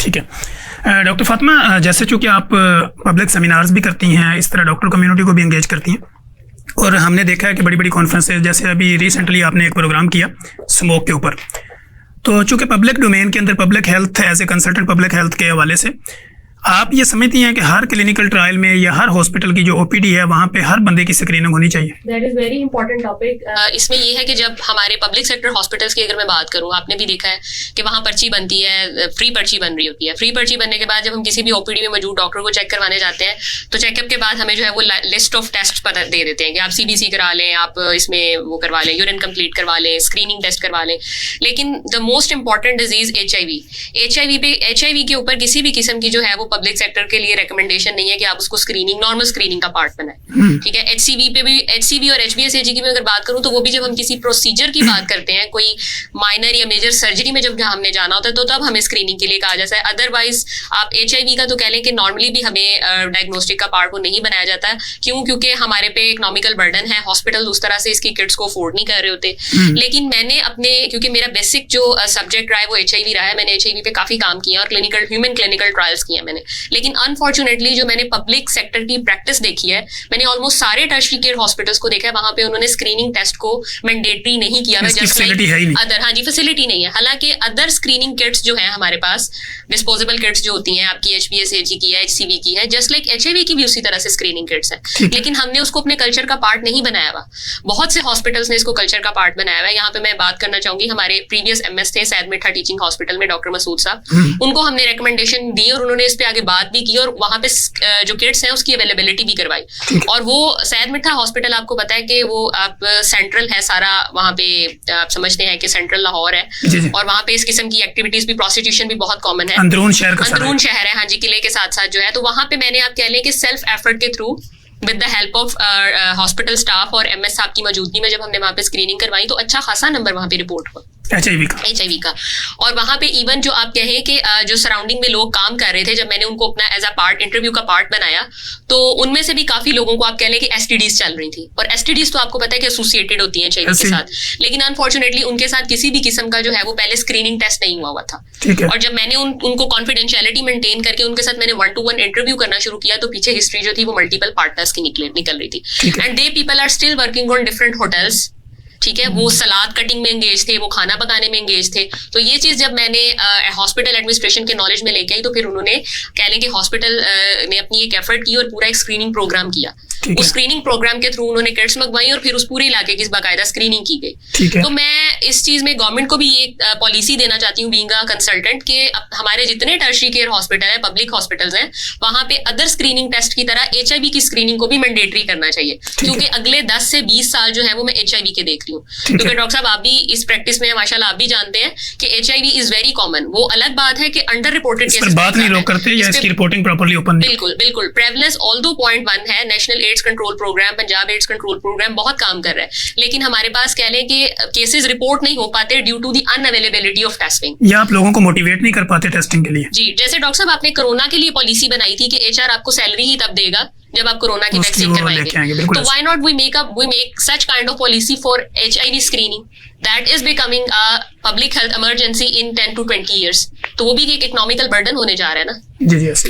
ठीक है डॉक्टर फातिमा, जैसे चूँकि आप पब्लिक सेमिनार्स भी करती हैं, इस तरह डॉक्टर कम्युनिटी को भी एंगेज करती हैं, और हमने देखा है कि बड़ी बड़ी कॉन्फ्रेंसेज, जैसे अभी रिसेंटली आपने एक प्रोग्राम किया स्मोक के ऊपर, तो चूँकि पब्लिक डोमेन के अंदर public health as a consultant public health के हवाले से आप ये समझती हैं कि हर क्लिनिकल ट्रायल में या हर हॉस्पिटल की जो ओपीडी है वहाँ पे हर बंदे की स्क्रीनिंग होनी चाहिए? That is very important topic. इसमें ये है कि जब हमारे पब्लिक सेक्टर हॉस्पिटल्स की अगर मैं बात करूँ, आपने भी देखा है कि वहाँ पर्ची बनती है, फ्री पर्ची बन रही होती है। फ्री पर्ची बनने के बाद जब हम किसी भी ओपीडी में मौजूद डॉक्टर को चेक करवाने जाते हैं तो चेकअप के बाद हमें जो है वो लिस्ट ऑफ टेस्ट दे देते हैं कि आप सीबीसी करा लें, आप इसमें वो करवा लें, यूरिन कंप्लीट करवा लें, स्क्रीनिंग टेस्ट करवा लें। लेकिन the most important disease HIV के ऊपर किसी भी किस्म की जो है वो पब्लिक सेक्टर के लिए रिकमेंडेशन नहीं है कि आप उसको स्क्रीनिंग, नॉर्मल स्क्रीनिंग का पार्ट बनाएं। ठीक है, एचसीवी और एचबीएसएजी की मैं अगर बात करूं तो वो भी जब हम किसी प्रोसीजर की बात करते हैं, कोई माइनर या मेजर सर्जरी में जब हमने जाना होता है तो तब हमें स्क्रीनिंग के लिए कहा जाता है। अदरवाइज आप एचआईवी का तो कह लें कि नॉर्मली भी हमें डायग्नोस्टिक का पार्ट वो नहीं बनाया जाता। क्यों? क्योंकि हमारे पे इकोनॉमिकल बर्डन है, हॉस्पिटल उस तरह से इसकी किट्स को अफोर्ड नहीं कर रहे होते। लेकिन मैंने अपने, क्योंकि मेरा बेसिक जो सब्जेक्ट रहा है वो एचआईवी रहा है, मैंने एचआईवी पे काफी काम किया और ह्यूमन क्लिनिकल ट्रायल्स किए मैंने। लेकिन अनफॉर्चुनेटली जो मैंने पब्लिक सेक्टर की प्रैक्टिस देखी है, मैंने ऑलमोस्ट सारे टर्शरी केयर हॉस्पिटल्स को देखा है, वहां पे उन्होंने स्क्रीनिंग टेस्ट को मैंडेटरी नहीं किया। अदर, हाँ जी, फैसिलिटी नहीं है। हालांकि अदर स्क्रीनिंग किट्स जो है हमारे पास, डिस्पोजेबल किट्स जो होती हैं आपकी एचबीएसएजी की है, एचसीवी की है, जस्ट लाइक एचआईवी की भी उसी तरह से स्क्रीनिंग किट्स है। लेकिन हमने उसको अपने कल्चर का पार्ट नहीं बनाया हुआ। बहुत से हॉस्पिटल्स ने इसको कल्चर का पार्ट बनाया हुआ है। यहाँ पे मैं बात करना चाहूंगी, हमारे प्रीवियस एमएस थे सैयद मिठा टीचिंग हॉस्पिटल में, डॉक्टर मसूद साहब, उनको हमने रिकमेंडेशन दी और उन्होंने इस पे आगे बात भी की और वहां पे जो किट्स हैं उसकी अवेलेबिलिटी भी करवाई। और वो सैयद मिठा हॉस्पिटल आपको पता है कि वो आप सेंट्रल है सारा, वहां पे आप समझते हैं कि सेंट्रल लाहौर है और वहां पे इस किस्म की एक्टिविटीज भी, प्रोस्टिट्यूशन भी बहुत कॉमन है, अंदरून शहर है, हाँ जी, किले के साथ साथ जो है। तो वहां पे मैंने आप कह लें कि सेल्फ एफर्ट के through with the help of hospital staff और एमएस साहब की मौजूदगी में जब हमने वहां पे स्क्रीनिंग करवाई तो अच्छा खासा नंबर वहां पे रिपोर्ट हुआ एचआईवी का। और वहां पे इवन जो आप कहें कि जो सराउंडिंग में लोग काम कर रहे थे, जब मैंने उनको अपना एज अ पार्ट, इंटरव्यू का पार्ट बनाया, तो उनमें से भी काफी लोगों को आप कह लें कि एसटीडीज चल रही थी। और एसटीडीज तो आपको पता है कि एसोसिएटेड होती हैं एचआईवी के साथ, लेकिन अनफॉर्चुनेटली उनके साथ किसी भी किस्म का जो है वो पहले स्क्रीनिंग टेस्ट नहीं हुआ था। और जब मैंने उनको कॉन्फिडेंशियलिटी मेंटेन करके उनके साथ मैंने 1-to-1 इंटरव्यू करना शुरू किया तो पीछे हिस्ट्री जो थी वो मल्टीपल पार्टनर्स की निकल रही थी। And the people are still working on different hotels. ठीक है, वो सलाद कटिंग में एंगेज थे, वो खाना पकाने में एंगेज थे। तो ये चीज जब मैंने हॉस्पिटल एडमिनिस्ट्रेशन के नॉलेज में लेके आई तो फिर उन्होंने कह लें कि हॉस्पिटल ने अपनी एक एफर्ट की और पूरा एक स्क्रीनिंग प्रोग्राम किया। उस स्क्रीनिंग प्रोग्राम के थ्रू उन्होंने किट्स मंगवाई और फिर उस पूरे इलाके की बाकायदा स्क्रीनिंग की गई। तो मैं इस चीज में गवर्नमेंट को भी एक पॉलिसी देना चाहती हूँ बीइंग अ कंसल्टेंट कि हमारे जितने टर्शरी केयर हॉस्पिटल है, पब्लिक हॉस्पिटल्स हैं, वहां पे अदर स्क्रीनिंग टेस्ट की तरह एचआईवी की स्क्रीनिंग को भी मैंडेटरी करना चाहिए। क्योंकि अगले 10 से 20 साल जो है वो मैं एचआईवी के देख रही हूँ। क्योंकि डॉक्टर साहब आप भी इस प्रैक्टिस में माशाल्लाह आप भी जानते हैं कि एचआईवी इज वेरी कॉमन। वो अलग बात है कि अंडर रिपोर्टेड केसेस बात नहीं लोग करते या इसकी रिपोर्टिंग प्रॉपर्ली ओपन नहीं। बिल्कुल प्रेवलेंस ऑल्दो 0.1 है। National AIDS control programme, Punjab AIDS control programme बहुत काम कर रहा है, लेकिन हमारे पास कह लें कि केसेस रिपोर्ट नहीं हो पाते due to the unavailability of testing. या आप लोगों को मोटिवेट नहीं कर पाते टेस्टिंग के लिए। जी, जैसे डॉक्टर साहब आपने कोरोना के लिए पॉलिसी बनाई थी कि एचआर आपको सैलरी ही तब देगा जब आप कोरोना की वैक्सीन करवाएंगे। तो why not we make such kind of policy for HIV screening that is becoming a public health emergency in 10 to 20 years। तो वो भी एक इकोनॉमिकल बर्डन होने जा रहा है ना। जी।